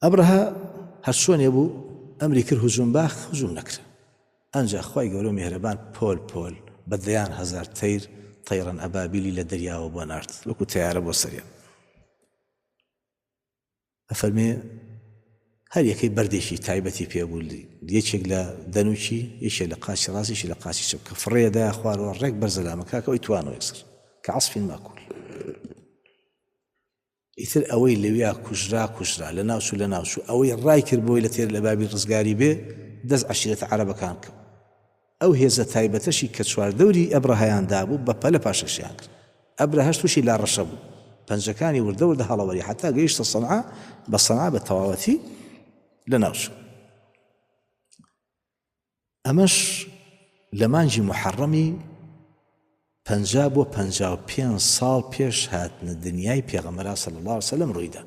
ئەبرەها هەر چۆنێ بوو ئەمری کرد هجوم باخ هجوم نەکرا ئەنجا خوای گەورە میهرەبان پۆل پۆل بە دەیان هەزار تەیر تەیڕەن ئەبابیلی لە دەریاوە بۆ نارد وەکو تەیارە بۆ سەریان ئەفەرمێ هەر یەکەی بەردێکی تایبەتی پێبوو یەکێک لە دەنووکی یەکێک لە قاچی ڕاست یەکێک لە قاچی چەپ کە فڕێدایە خوارەوە ڕێک بەرزەلامە کاکەوەی توانەوە یەکسەر کە عەسفین ماکوول ئیتر ئەوەی لەوێ کوژرا لە ناوچوو لە ناوچوو ئەوەی ڕای کرد بۆی لە تێر لە بابی ڕزگاری بێ دەست عەشیرەتە عەرەبەکان کرد ئەو هێزە تایبەتەشی کە چواردەوری ئەبرەهایان دابوو بە پەلە پاشەشیان کرد ئەبرەهەش تووشی لاڕەشە بوو پەنجەکانی وردە وردە هەڵەوەری حتا گەیشتە سەنعا بە سەنعا بە تەواوەتی لە ناوچوو ئەمەش لە مانجی محەڕەمی 50 بۆ 55 ساڵ پێش هاتنە دنیای پێغەمبەر صلی الله عليه وسلم ڕوویدا